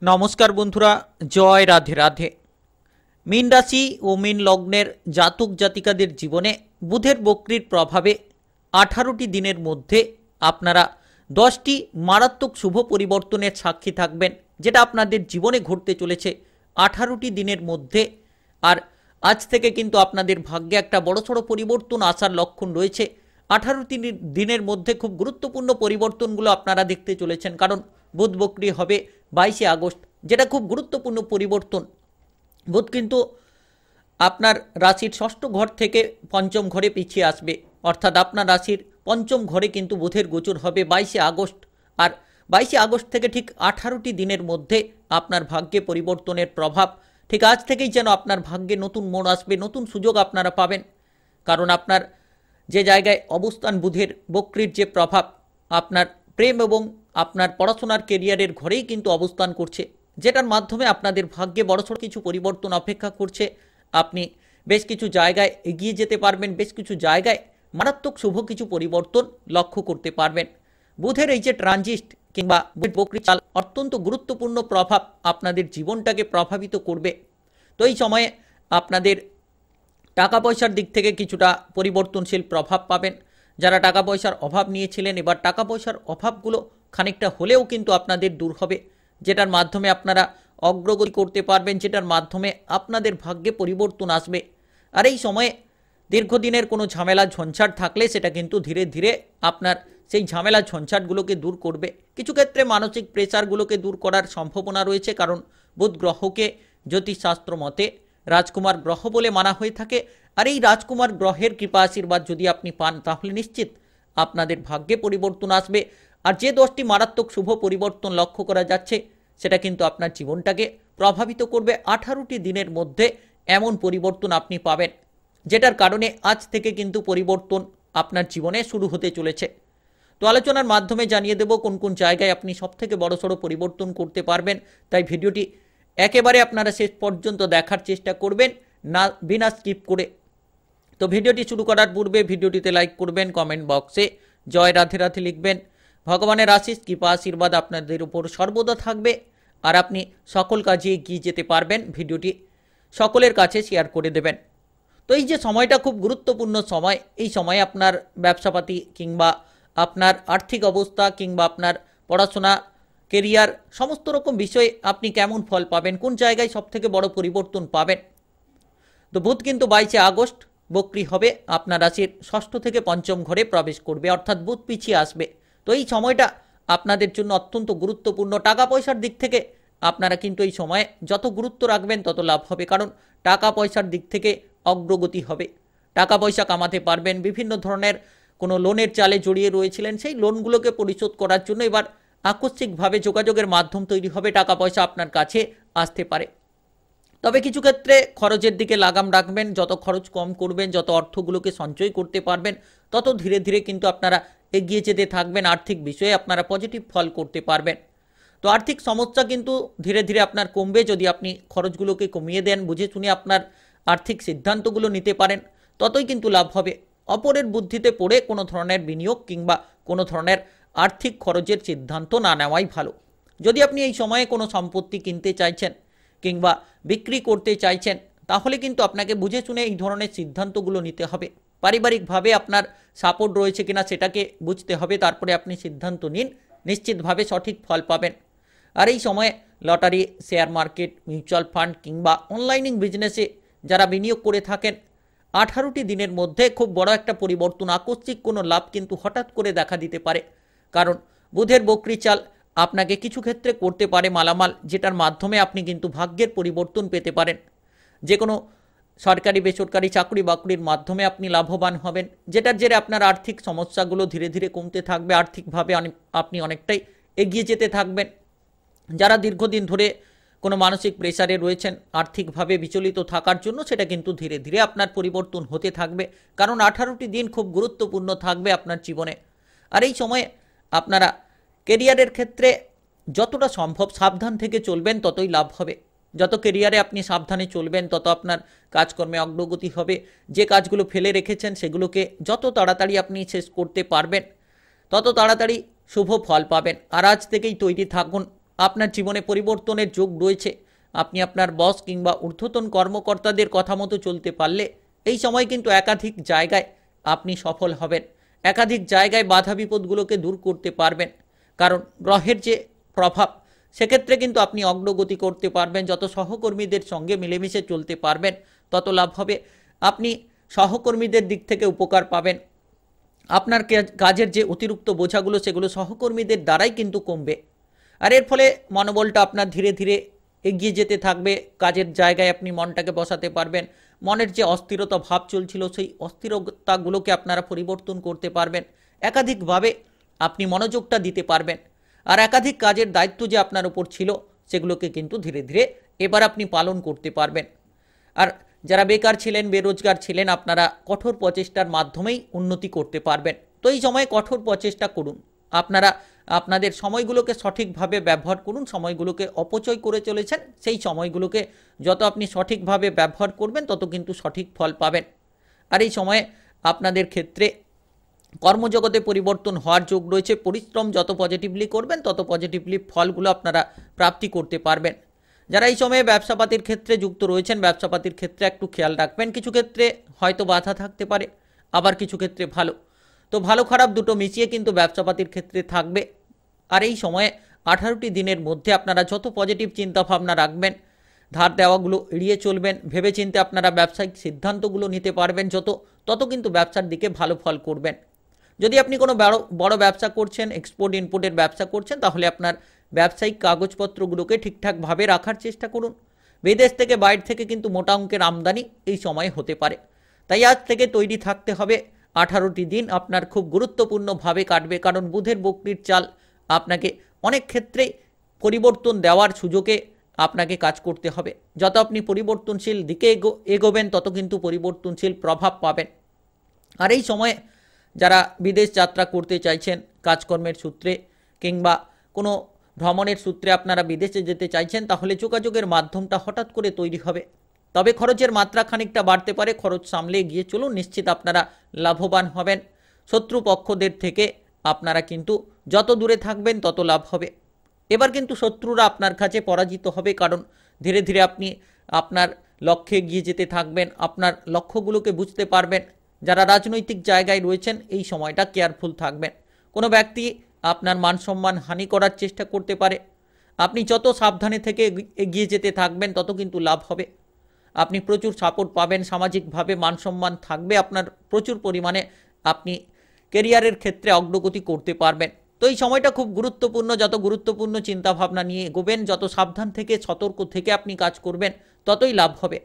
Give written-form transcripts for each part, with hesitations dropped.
নমস্কার বন্ধুরা, জয় রাধে রাধে। মীন রাশি ও মীন লগ্নের জাতক জাতিকাদের জীবনে বুধের বক্রির প্রভাবে 18টি দিনের মধ্যে আপনারা 10টি মারাত্মক শুভ পরিবর্তনের সাক্ষী থাকবেন, যেটা আপনাদের জীবনে ঘটতে চলেছে 18টি দিনের মধ্যে। আর আজ থেকে কিন্তু আপনাদের ভাগ্যে একটা বড়সড় পরিবর্তন আসার লক্ষণ রয়েছে। 18টি দিনের মধ্যে খুব গুরুত্বপূর্ণ পরিবর্তনগুলো আপনারা দেখতে চলেছেন, কারণ বুধ বক্রি হবে 22শে আগস্ট, যেটা খুব গুরুত্বপূর্ণ পরিবর্তন। বুধ কিন্তু আপনার রাশির ষষ্ঠ ঘর থেকে পঞ্চম ঘরে পিছিয়ে আসবে, অর্থাৎ আপনার রাশির পঞ্চম ঘরে কিন্তু বুধের গোচর হবে 22শে আগস্ট। আর 22শে আগস্ট থেকে ঠিক 18টি দিনের মধ্যে আপনার ভাগ্যে পরিবর্তনের প্রভাব ঠিক আজ থেকেই যেন আপনার ভাগ্যে নতুন মোড় আসবে, নতুন সুযোগ আপনারা পাবেন। কারণ আপনার যে জায়গায় অবস্থান বুধের বক্রির যে প্রভাব আপনার প্রেম এবং আপনার পড়াশোনার কেরিয়ারের ঘরেই কিন্তু অবস্থান করছে, যেটার মাধ্যমে আপনাদের ভাগ্যে বড়সড় কিছু পরিবর্তন অপেক্ষা করছে। আপনি বেশ কিছু জায়গায় এগিয়ে যেতে পারবেন, বেশ কিছু জায়গায় মারাত্মক শুভ কিছু পরিবর্তন লক্ষ্য করতে পারবেন। বুধের এই যে ট্রানজিট কিংবা বুধের বক্রি চাল অত্যন্ত গুরুত্বপূর্ণ প্রভাব আপনাদের জীবনটাকে প্রভাবিত করবে। তো এই সময়ে আপনাদের টাকা পয়সার দিক থেকে কিছুটা পরিবর্তনশীল প্রভাব পাবেন। যারা টাকা পয়সার অভাব নিয়েছিলেন, এবার টাকা পয়সার অভাবগুলো খানিকটা হলেও কিন্তু আপনাদের দূর হবে, যেটার মাধ্যমে আপনারা অগ্রগতি করতে পারবেন, যেটার মাধ্যমে আপনাদের ভাগ্যে পরিবর্তন আসবে। আর এই সময়ে দীর্ঘদিনের কোনো ঝামেলা ঝঞ্ঝাট থাকলে সেটা কিন্তু ধীরে ধীরে আপনার সেই ঝামেলা ঝঞ্ঝাটগুলোকে দূর করবে। কিছু ক্ষেত্রে মানসিক প্রেসারগুলোকে দূর করার সম্ভাবনা রয়েছে, কারণ বুধ গ্রহকে জ্যোতিষশাস্ত্র মতে রাজকুমার গ্রহ বলে মানা হয়ে থাকে। আর এই রাজকুমার গ্রহের কৃপা আশীর্বাদ যদি আপনি পান, তাহলে নিশ্চিত আপনাদের ভাগ্যে পরিবর্তন আসবে। আর যে 10টি মারাত্মক শুভ পরিবর্তন লক্ষ্য করা যাচ্ছে, সেটা কিন্তু আপনার জীবনটাকে প্রভাবিত করবে। 18টি দিনের মধ্যে এমন পরিবর্তন আপনি পাবেন, যেটার কারণে আজ থেকে কিন্তু পরিবর্তন আপনার জীবনে শুরু হতে চলেছে। তো আলোচনার মাধ্যমে জানিয়ে দেব কোন কোন জায়গায় আপনি সবথেকে বড়সড় পরিবর্তন করতে পারবেন। তাই ভিডিওটি একেবারে আপনারা শেষ পর্যন্ত দেখার চেষ্টা করবেন, না বিনা স্কিপ করে। তো ভিডিওটি শুরু করার পূর্বে ভিডিওটিতে লাইক করবেন, কমেন্ট বক্সে জয় রাধে রাধে লিখবেন। ভগবানের আশীষ কৃপা আশীর্বাদ আপনাদের উপর সর্বদা থাকবে, আর আপনি সকল কাজে এগিয়ে যেতে পারবেন। ভিডিওটি সকলের কাছে শেয়ার করে দেবেন। তো এই যে সময়টা খুব গুরুত্বপূর্ণ সময়, এই সময় আপনার ব্যবসাপাতি কিংবা আপনার আর্থিক অবস্থা কিংবা আপনার পড়াশোনা, কেরিয়ার, সমস্ত রকম বিষয়ে আপনি কেমন ফল পাবেন, কোন জায়গায় সবথেকে বড় পরিবর্তন পাবেন। তো বুধ কিন্তু 22শে আগস্ট বক্রি হবে, আপনার রাশির ষষ্ঠ থেকে পঞ্চম ঘরে প্রবেশ করবে, অর্থাৎ বুধ পিছিয়ে আসবে। তো এই সময়টা আপনাদের জন্য অত্যন্ত গুরুত্বপূর্ণ। টাকা পয়সার দিক থেকে আপনারা কিন্তু এই সময়ে যত গুরুত্ব রাখবেন তত লাভ হবে, কারণ টাকা পয়সার দিক থেকে অগ্রগতি হবে। টাকা পয়সা কামাতে পারবেন। বিভিন্ন ধরনের কোনো লোনের চালে জড়িয়ে রয়েছিলেন, সেই লোনগুলোকে পরিশোধ করার জন্য এবার আকস্মিকভাবে যোগাযোগের মাধ্যম তৈরি হবে, টাকা পয়সা আপনার কাছে আসতে পারে। তবে কিছু ক্ষেত্রে খরচের দিকে লাগাম রাখবেন। যত খরচ কম করবেন, যত অর্থগুলোকে সঞ্চয় করতে পারবেন, তত ধীরে ধীরে কিন্তু আপনারা এগিয়ে যেতে থাকবেন। আর্থিক বিষয়ে আপনারা পজিটিভ ফল করতে পারবেন। তো আর্থিক সমস্যা কিন্তু ধীরে ধীরে আপনার কমবে যদি আপনি খরচগুলোকে কমিয়ে দেন, বুঝে শুনে আপনার আর্থিক সিদ্ধান্তগুলো নিতে পারেন, ততই কিন্তু লাভ হবে। অপরের বুদ্ধিতে পড়ে কোনো ধরনের বিনিয়োগ কিংবা কোনো ধরনের আর্থিক খরচের সিদ্ধান্ত না নেওয়াই ভালো। যদি আপনি এই সময়ে কোনো সম্পত্তি কিনতে চাইছেন কিংবা বিক্রি করতে চাইছেন, তাহলে কিন্তু আপনাকে বুঝে শুনে এই ধরনের সিদ্ধান্তগুলো নিতে হবে। পারিবারিকভাবে আপনার সাপোর্ট রয়েছে কিনা সেটাকে বুঝতে হবে, তারপরে আপনি সিদ্ধান্ত নিন, নিশ্চিতভাবে সঠিক ফল পাবেন। আর এই সময়ে lottery, share market, mutual fund কিংবা অনলাইনিং বিজনেসে যারা বিনিয়োগ করে থাকেন, 18টি দিনের মধ্যে খুব বড় একটা পরিবর্তন, আকস্মিক কোনো লাভ কিন্তু হঠাৎ করে দেখা দিতে পারে। কারণ বুধের বক্রি চাল আপনাকে কিছু ক্ষেত্রে করতে পারে মালামাল, যেটার মাধ্যমে আপনি কিন্তু ভাগ্যের পরিবর্তন পেতে পারেন। যে কোনো সরকারি বেসরকারি চাকরি বাকরির মাধ্যমে আপনি লাভবান হবেন, যেটার জেরে আপনার আর্থিক সমস্যাগুলো ধীরে ধীরে কমতে থাকবে। আর্থিকভাবে আপনি অনেকটাই এগিয়ে যেতে থাকবেন। যারা দীর্ঘদিন ধরে কোনো মানসিক প্রেসারে রয়েছেন আর্থিকভাবে বিচলিত থাকার জন্য, সেটা কিন্তু ধীরে ধীরে আপনার পরিবর্তন হতে থাকবে, কারণ 18টি দিন খুব গুরুত্বপূর্ণ থাকবে আপনার জীবনে। আর এই সময়ে আপনারা কেরিয়ারের ক্ষেত্রে যতটা সম্ভব সাবধান থেকে চলবেন, ততই লাভ হবে। যত কেরিয়ারে আপনি সাবধানে চলবেন, তত আপনার কাজকর্মে অগ্রগতি হবে। যে কাজগুলো ফেলে রেখেছেন, সেগুলোকে যত তাড়াতাড়ি আপনি শেষ করতে পারবেন, তত তাড়াতাড়ি শুভ ফল পাবেন। আর আজ থেকেই তৈরি থাকুন আপনার জীবনে পরিবর্তনের যোগ রয়েছে। আপনি আপনার বস কিংবা ঊর্ধ্বতন কর্মকর্তাদের কথা মতো চলতে পারলে এই সময় কিন্তু একাধিক জায়গায় আপনি সফল হবেন, একাধিক জায়গায় বাধা বিপদগুলোকে দূর করতে পারবেন। কারণ গ্রহের যে প্রভাব, সেক্ষেত্রে কিন্তু আপনি অগ্রগতি করতে পারবেন। যত সহকর্মীদের সঙ্গে মিলেমিশে চলতে পারবেন তত লাভ হবে। আপনি সহকর্মীদের দিক থেকে উপকার পাবেন। আপনার কাজের যে অতিরিক্ত বোঝাগুলো সেগুলো সহকর্মীদের দ্বারাই কিন্তু কমবে। আর এর ফলে মনোবলটা আপনার ধীরে ধীরে এগিয়ে যেতে থাকবে। কাজের জায়গায় আপনি মনটাকে বসাতে পারবেন। মনের যে অস্থিরতা ভাব চলছিল সেই অস্থিরতাগুলোকে আপনারা পরিবর্তন করতে পারবেন। একাধিকভাবে আপনি মনোযোগটা দিতে পারবেন। আর একাধিক কাজের দায়িত্ব যে আপনার উপর ছিল সেগুলোকে কিন্তু ধীরে ধীরে এবার আপনি পালন করতে পারবেন। আর যারা বেকার ছিলেন, বেরোজগার ছিলেন, আপনারা কঠোর প্রচেষ্টার মাধ্যমেই উন্নতি করতে পারবেন। তো এই সময়ে কঠোর প্রচেষ্টা করুন। আপনারা আপনাদের সময়গুলোকে সঠিকভাবে ব্যবহার করুন। সময়গুলোকে অপচয় করে চলেছেন, সেই সময়গুলোকে যত আপনি সঠিকভাবে ব্যবহার করবেন তত কিন্তু সঠিক ফল পাবেন। আর এই সময়ে আপনাদের ক্ষেত্রে কর্মজগতে পরিবর্তন হওয়ার যোগ রয়েছে। পরিশ্রম যত পজিটিভলি করবেন তত পজিটিভলি ফলগুলো আপনারা প্রাপ্তি করতে পারবেন। যারা এই সময়ে ব্যবসাপাতির ক্ষেত্রে যুক্ত রয়েছেন, ব্যবসাপাতির ক্ষেত্রে একটু খেয়াল রাখবেন। কিছু ক্ষেত্রে হয়তো বাধা থাকতে পারে, আবার কিছু ক্ষেত্রে ভালো। তো ভালো খারাপ দুটো মিশিয়ে কিন্তু ব্যবসাপাতির ক্ষেত্রে থাকবে। আর এই সময়ে 18টি দিনের মধ্যে আপনারা যত পজিটিভ চিন্তাভাবনা রাখবেন, ধার দেওয়াগুলো এড়িয়ে চলবেন, ভেবেচিন্তে আপনারা ব্যবসায়িক সিদ্ধান্তগুলো নিতে পারবেন তত কিন্তু ব্যবসার দিকে ভালো ফল করবেন। যদি আপনি কোনো বড় ব্যবসা করছেন, এক্সপোর্ট ইনপোর্টের ব্যবসা করছেন, তাহলে আপনার ব্যবসায়িক কাগজপত্রগুলোকে ঠিকঠাকভাবে রাখার চেষ্টা করুন। বিদেশ থেকে বাইরে থেকে কিন্তু মোটা অঙ্কের আমদানি এই সময়ে হতে পারে। তাই আজ থেকে তৈরি থাকতে হবে। 18টি দিন আপনার খুব গুরুত্বপূর্ণভাবে কাটবে, কারণ বুধের বক্রির চাল আপনাকে অনেক ক্ষেত্রেই পরিবর্তন দেওয়ার সুযোগে আপনাকে কাজ করতে হবে। যত আপনি পরিবর্তনশীল দিকে এগোবেন তত কিন্তু পরিবর্তনশীল প্রভাব পাবেন। আর এই সময়ে যারা বিদেশ যাত্রা করতে চাইছেন, কাজকর্মের সূত্রে কিংবা কোনো ভ্রমণের সূত্রে আপনারা বিদেশে যেতে চাইছেন, তাহলে যোগাযোগের মাধ্যমটা হঠাৎ করে তৈরি হবে। তবে খরচের মাত্রা খানিকটা বাড়তে পারে। খরচ সামলে এগিয়ে চলুন, নিশ্চিত আপনারা লাভবান হবেন। শত্রুপক্ষদের থেকে আপনারা কিন্তু যত দূরে থাকবেন তত লাভ হবে। এবার কিন্তু শত্রুরা আপনার কাছে পরাজিত হবে, কারণ ধীরে ধীরে আপনি আপনার লক্ষ্যে এগিয়ে যেতে থাকবেন, আপনার লক্ষ্যগুলোকে বুঝতে পারবেন। যারা রাজনৈতিক জায়গায় রয়েছেন এই সময়টা কেয়ারফুল থাকবেন। কোনো ব্যক্তি আপনার মান সম্মান হানি করার চেষ্টা করতে পারে। আপনি যত সাবধানে থেকে এগিয়ে যেতে থাকবেন তত কিন্তু লাভ হবে। আপনি প্রচুর সাপোর্ট পাবেন, সামাজিকভাবে মান সম্মান থাকবে আপনার প্রচুর পরিমাণে। আপনি কেরিয়ারের ক্ষেত্রে অগ্রগতি করতে পারবেন। তো এই সময়টা খুব গুরুত্বপূর্ণ। যত গুরুত্বপূর্ণ চিন্তাভাবনা নিয়ে এগোবেন, যত সাবধান থেকে সতর্ক থেকে আপনি কাজ করবেন ততই লাভ হবে।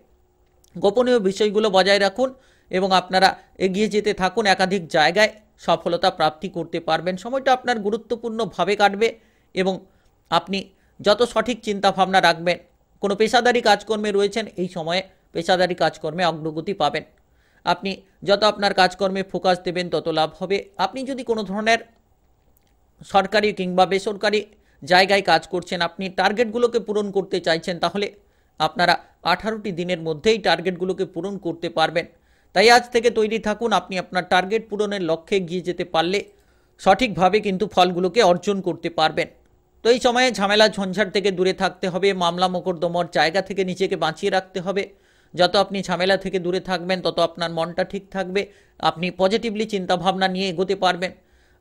গোপনীয় বিষয়গুলো বজায় রাখুন এবং আপনারা এগিয়ে যেতে থাকুন। একাধিক জায়গায় সফলতা প্রাপ্তি করতে পারবেন। সময়টা আপনার গুরুত্বপূর্ণভাবে কাটবে এবং আপনি যত সঠিক চিন্তাভাবনা রাখবেন। কোনো পেশাদারি কাজকর্মে রয়েছেন, এই সময়ে পেশাদারি কাজকর্মে অগ্রগতি পাবেন। আপনি যত আপনার কাজকর্মে ফোকাস দেবেন তত লাভ হবে। আপনি যদি কোনো ধরনের সরকারি কিংবা বেসরকারি জায়গায় কাজ করছেন, আপনি টার্গেটগুলোকে পূরণ করতে চাইছেন, তাহলে আপনারা 18টি দিনের মধ্যেই টার্গেটগুলোকে পূরণ করতে পারবেন। তাই আজ থেকে তৈরি থাকুন। আপনি আপনার টার্গেট পূরণের লক্ষ্যে এগিয়ে যেতে পারলে সঠিকভাবে কিন্তু ফলগুলোকে অর্জন করতে পারবেন। তো এই সময়ে ঝামেলা ঝঞ্ঝাট থেকে দূরে থাকতে হবে, মামলা মোকদ্দমার জায়গা থেকে নিজেকে বাঁচিয়ে রাখতে হবে। যত আপনি ঝামেলা থেকে দূরে থাকবেন তত আপনার মনটা ঠিক থাকবে, আপনি পজিটিভলি চিন্তাভাবনা নিয়ে এগোতে পারবেন।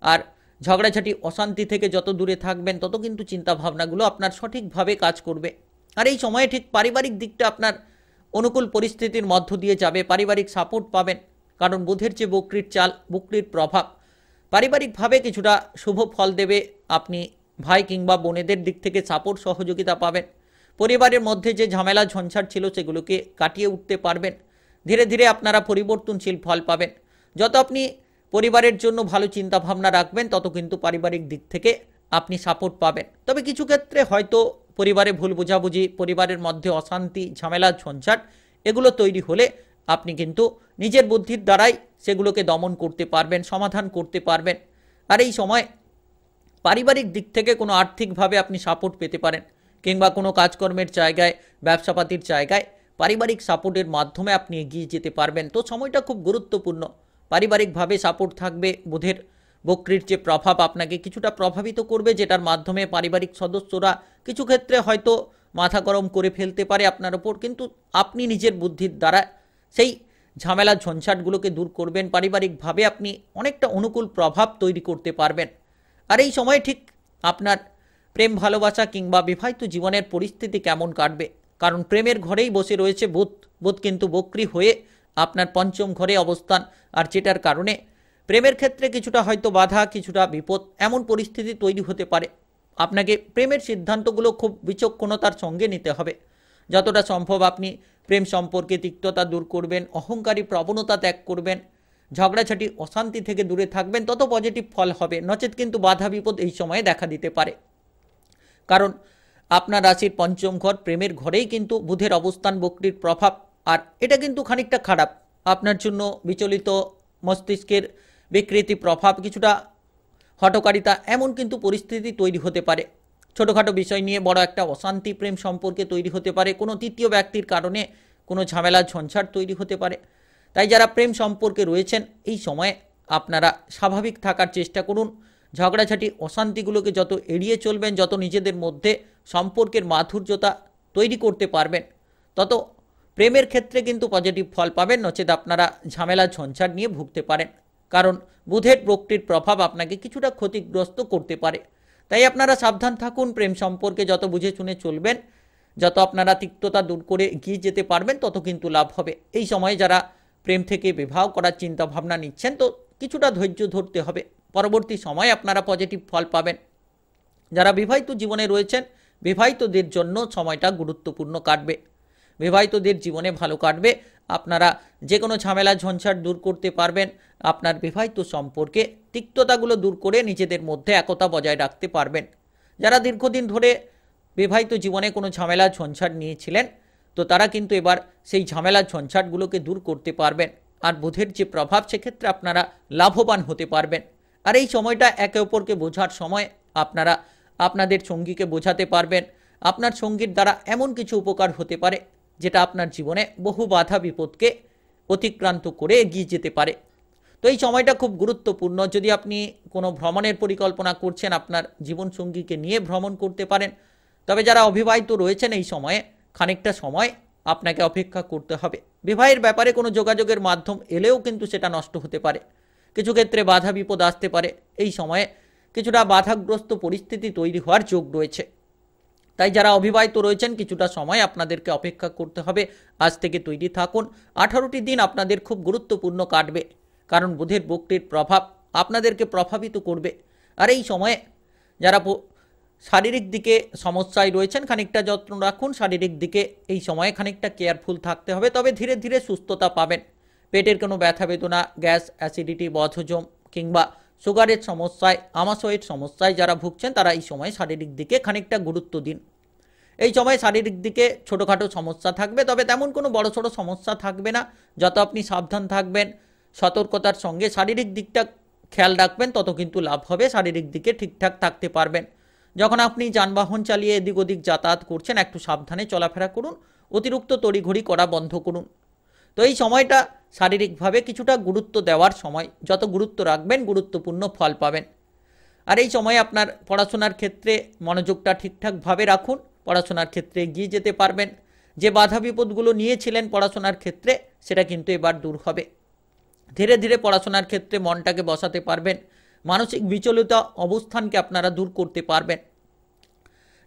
আর ঝগড়াঝাটি অশান্তি থেকে যত দূরে থাকবেন তত কিন্তু চিন্তাভাবনাগুলো আপনার সঠিকভাবে কাজ করবে। আর এই সময়ে ঠিক পারিবারিক দিকটা আপনার অনুকূল পরিস্থিতির মধ্য দিয়ে যাবে। পারিবারিক সাপোর্ট পাবেন, কারণ বুধের যে বক্রির চাল, বক্রির প্রভাব পারিবারিকভাবে কিছুটা শুভ ফল দেবে। আপনি ভাই কিংবা বোনেদের দিক থেকে সাপোর্ট সহযোগিতা পাবেন। পরিবারের মধ্যে যে ঝামেলা ঝঞ্ঝাট ছিল সেগুলোকে কাটিয়ে উঠতে পারবেন। ধীরে ধীরে আপনারা পরিবর্তনশীল ফল পাবেন। যত আপনি পরিবারের জন্য ভালো চিন্তাভাবনা রাখবেন তত কিন্তু পারিবারিক দিক থেকে আপনি সাপোর্ট পাবেন। তবে কিছু ক্ষেত্রে হয়তো পরিবারে ভুল বোঝাবুঝি, পরিবারের মধ্যে অশান্তি, ঝামেলা ঝঞ্ঝাট এগুলো তৈরি হলে আপনি কিন্তু নিজের বুদ্ধির দ্বারাই সেগুলোকে দমন করতে পারবেন, সমাধান করতে পারবেন। আর এই সময় পারিবারিক দিক থেকে কোনো আর্থিকভাবে আপনি সাপোর্ট পেতে পারেন, কিংবা কোনো কাজকর্মের জায়গায়, ব্যবসাপাতির জায়গায় পারিবারিক সাপোর্টের মাধ্যমে আপনি এগিয়ে যেতে পারবেন। তো সময়টা খুব গুরুত্বপূর্ণ। পারিবারিকভাবে সাপোর্ট থাকবে, বুধের বক্রীর যে প্রভাব আপনাকে কিছুটা প্রভাবিত করবে, যেটার মাধ্যমে পারিবারিক সদস্যরা কিছু ক্ষেত্রে হয়তো মাথা গরম করে ফেলতে পারে আপনার ওপর, কিন্তু আপনি নিজের বুদ্ধির দ্বারা সেই ঝামেলা ঝঞ্ঝাটগুলোকে দূর করবেন। পারিবারিকভাবে আপনি অনেকটা অনুকূল প্রভাব তৈরি করতে পারবেন। আর এই সময় ঠিক আপনার প্রেম ভালোবাসা কিংবা বিবাহিত জীবনের পরিস্থিতি কেমন কাটবে, কারণ প্রেমের ঘরেই বসে রয়েছে বুধ। বুধ কিন্তু বক্রী হয়ে আপনার পঞ্চম ঘরে অবস্থান, আর যেটার কারণে প্রেমের ক্ষেত্রে কিছুটা হয়তো বাধা, কিছুটা বিপদ, এমন পরিস্থিতি তৈরি হতে পারে। আপনাকে প্রেমের সিদ্ধান্তগুলো খুব বিচক্ষণতার সঙ্গে নিতে হবে। যতটা সম্ভব আপনি প্রেম সম্পর্কে তিক্ততা দূর করবেন, অহংকারী প্রবণতা ত্যাগ করবেন, ঝগড়াঝাটি অশান্তি থেকে দূরে থাকবেন, তত পজিটিভ ফল হবে। নচেত কিন্তু বাধা বিপদ এই সময়ে দেখা দিতে পারে, কারণ আপনার রাশির পঞ্চম ঘর প্রেমের ঘরেই কিন্তু বুধের অবস্থান, বক্রীর প্রভাব, আর এটা কিন্তু খানিকটা খারাপ আপনার জন্য। বিচলিত মস্তিষ্কের বিকৃতি প্রভাব, কিছুটা হঠকারিতা, এমন কিন্তু পরিস্থিতি তৈরি হতে পারে। ছোটোখাটো বিষয় নিয়ে বড় একটা অশান্তি প্রেম সম্পর্কে তৈরি হতে পারে, কোনো তৃতীয় ব্যক্তির কারণে কোনো ঝামেলা ঝঞ্ঝাট তৈরি হতে পারে। তাই যারা প্রেম সম্পর্কে রয়েছেন এই সময়ে আপনারা স্বাভাবিক থাকার চেষ্টা করুন। ঝগড়াঝাটি অশান্তিগুলোকে যত এড়িয়ে চলবেন, যত নিজেদের মধ্যে সম্পর্কের মাধুর্যতা তৈরি করতে পারবেন, তত প্রেমের ক্ষেত্রে কিন্তু পজিটিভ ফল পাবেন। নচেত আপনারা ঝামেলা ঝঞ্ঝাট নিয়ে ভুগতে পারেন, কারণ বুধের বক্রীর প্রভাব আপনাকে কিছুটা ক্ষতিগ্রস্ত করতে পারে। তাই আপনারা সাবধান থাকুন। প্রেম সম্পর্কে যত বুঝে শুনে চলবেন, যত আপনারা তিক্ততা দূর করে এগিয়ে যেতে পারবেন, তত কিন্তু লাভ হবে। এই সময়ে যারা প্রেম থেকে বিবাহ করার চিন্তা ভাবনা নিচ্ছেন, তো কিছুটা ধৈর্য ধরতে হবে। পরবর্তী সময়ে আপনারা পজিটিভ ফল পাবেন। যারা বিবাহিত জীবনে রয়েছেন, বিবাহিতদের জন্য সময়টা গুরুত্বপূর্ণ কাটবে। বিবাহিতদের জীবনে ভালো কাটবে। আপনারা যে কোনো ঝামেলা ঝঞ্ঝাট দূর করতে পারবেন। আপনার বিবাহিত সম্পর্কে তিক্ততাগুলো দূর করে নিজেদের মধ্যে একতা বজায় রাখতে পারবেন। যারা দীর্ঘদিন ধরে বিবাহিত জীবনে কোনো ঝামেলা ঝঞ্ঝাট নিয়েছিলেন, তো তারা কিন্তু এবার সেই ঝামেলা ঝঞ্ঝাটগুলোকে দূর করতে পারবেন। আর বুধের যে প্রভাব, সেক্ষেত্রে আপনারা লাভবান হতে পারবেন। আর এই সময়টা একে অপরকে বোঝার সময়, আপনারা আপনাদের সঙ্গীকে বোঝাতে পারবেন। আপনার সঙ্গীর দ্বারা এমন কিছু উপকার হতে পারে, যেটা আপনার জীবনে বহু বাধা বিপদকে অতিক্রান্ত করে এগিয়ে যেতে পারে। তো এই সময়টা খুব গুরুত্বপূর্ণ। যদি আপনি কোনো ভ্রমণের পরিকল্পনা করছেন, আপনার জীবনসঙ্গীকে নিয়ে ভ্রমণ করতে পারেন। তবে যারা অবিবাহিত রয়েছেন, এই সময়ে খানিকটা সময় আপনাকে অপেক্ষা করতে হবে। বিবাহের ব্যাপারে কোনো যোগাযোগের মাধ্যম এলেও কিন্তু সেটা নষ্ট হতে পারে। কিছু ক্ষেত্রে বাধা বিপদ আসতে পারে। এই সময়ে কিছুটা বাধাগ্রস্ত পরিস্থিতি তৈরি হওয়ার যোগ রয়েছে। তাই যারা অবিবাহিত রয়েছেন, কিছুটা সময় আপনাদেরকে অপেক্ষা করতে হবে। আজ থেকে তৈরি থাকুন। 18টি দিন আপনাদের খুব গুরুত্বপূর্ণ কাটবে, কারণ বুধের বক্রীর প্রভাব আপনাদেরকে প্রভাবিত করবে। আর এই সময়ে যারা শারীরিক দিকে সমস্যায় রয়েছেন, খানিকটা যত্ন রাখুন। শারীরিক দিকে এই সময়ে খানিকটা কেয়ারফুল থাকতে হবে, তবে ধীরে ধীরে সুস্থতা পাবেন। পেটের কোনো ব্যথা বেদনা, গ্যাস, অ্যাসিডিটি, বদহজম কিংবা সুগারের সমস্যায়, আমাশয়ের সমস্যায় যারা ভুগছেন, তারা এই সময় শারীরিক দিকে খানিকটা গুরুত্ব দিন। এই সময় শারীরিক দিকে ছোটোখাটো সমস্যা থাকবে, তবে তেমন কোনো বড়সড় সমস্যা থাকবে না। যত আপনি সাবধান থাকবেন, সতর্কতার সঙ্গে শারীরিক দিকটা খেয়াল রাখবেন, তত কিন্তু লাভ হবে। শারীরিক দিকে ঠিকঠাক থাকতে পারবেন। যখন আপনি যানবাহন চালিয়ে এদিক ওদিক যাতায়াত করছেন, একটু সাবধানে চলাফেরা করুন। অতিরিক্ত তড়িঘড়ি করা বন্ধ করুন। তো এই সময়টা শারীরিকভাবে কিছুটা গুরুত্ব দেওয়ার সময়। যত গুরুত্ব রাখবেন, গুরুত্বপূর্ণ ফল পাবেন। আর এই সময়ে আপনার পড়াশোনার ক্ষেত্রে মনোযোগটা ঠিকঠাকভাবে রাখুন। পড়াশোনার ক্ষেত্রে এগিয়ে যেতে পারবেন। যে বাধা বিপদগুলো নিয়েছিলেন পড়াশোনার ক্ষেত্রে, সেটা কিন্তু এবার দূর হবে। ধীরে ধীরে পড়াশোনার ক্ষেত্রে মনটাকে বসাতে পারবেন। মানসিক বিচলিত অবস্থানকে আপনারা দূর করতে পারবেন।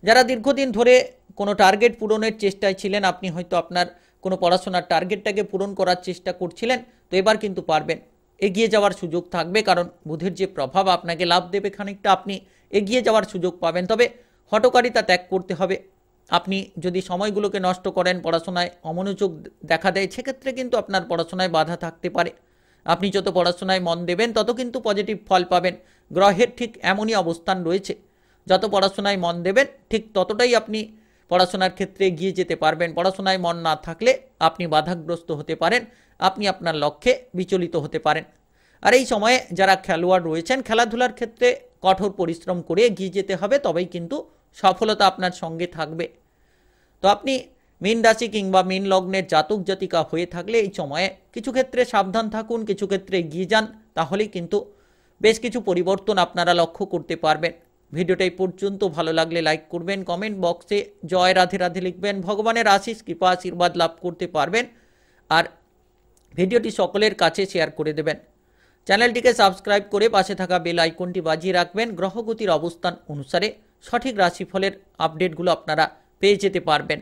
যারা দীর্ঘদিন ধরে কোনো টার্গেট পূরণের চেষ্টায় ছিলেন, আপনি হয়তো আপনার কোনো পড়াশোনার টার্গেটটাকে পূরণ করার চেষ্টা করছিলেন, তো এবার কিন্তু পারবেন। এগিয়ে যাওয়ার সুযোগ থাকবে, কারণ বুধের যে প্রভাব আপনাকে লাভ দেবে। খানিকটা আপনি এগিয়ে যাওয়ার সুযোগ পাবেন, তবে হঠকারিতা ত্যাগ করতে হবে। আপনি যদি সময়গুলোকে নষ্ট করেন, পড়াশোনায় অমনোযোগ দেখা দেয়, সেক্ষেত্রে কিন্তু আপনার পড়াশোনায় বাধা থাকতে পারে। আপনি যত পড়াশোনায় মন দেবেন, তত কিন্তু পজিটিভ ফল পাবেন। গ্রহের ঠিক এমনই অবস্থান রয়েছে। যত পড়াশোনায় মন দেবেন, ঠিক ততটাই আপনি পড়াশোনার ক্ষেত্রে এগিয়ে যেতে পারবেন। পড়াশোনায় মন না থাকলে আপনি বাধাগ্রস্ত হতে পারেন, আপনি আপনার লক্ষ্যে বিচলিত হতে পারেন। আর এই সময়ে যারা খেলোয়াড় রয়েছেন, খেলাধুলার ক্ষেত্রে কঠোর পরিশ্রম করে এগিয়ে যেতে হবে, তবেই কিন্তু সফলতা আপনার সঙ্গে থাকবে। তো আপনি মীন রাশি কিংবা মীন লগ্নের জাতক জাতিকা হয়ে থাকলে এই সময়ে কিছু ক্ষেত্রে সাবধান থাকুন, কিছু ক্ষেত্রে এগিয়ে যান, তাহলেই কিন্তু বেশ কিছু পরিবর্তন আপনারা লক্ষ্য করতে পারবেন। ভিডিওটা এই পর্যন্ত ভালো লাগলে লাইক করবেন, কমেন্ট বক্সে জয় রাধে রাধে লিখবেন, ভগবানের আশিস কৃপা আশীর্বাদ লাভ করতে পারবেন। আর ভিডিওটি সকলের কাছে শেয়ার করে দেবেন। চ্যানেলটিকে সাবস্ক্রাইব করে পাশে থাকা বেল আইকনটি বাজিয়ে রাখবেন। গ্রহগতির অবস্থান অনুসারে সঠিক রাশিফলের আপডেটগুলো আপনারা পেয়ে যেতে পারবেন।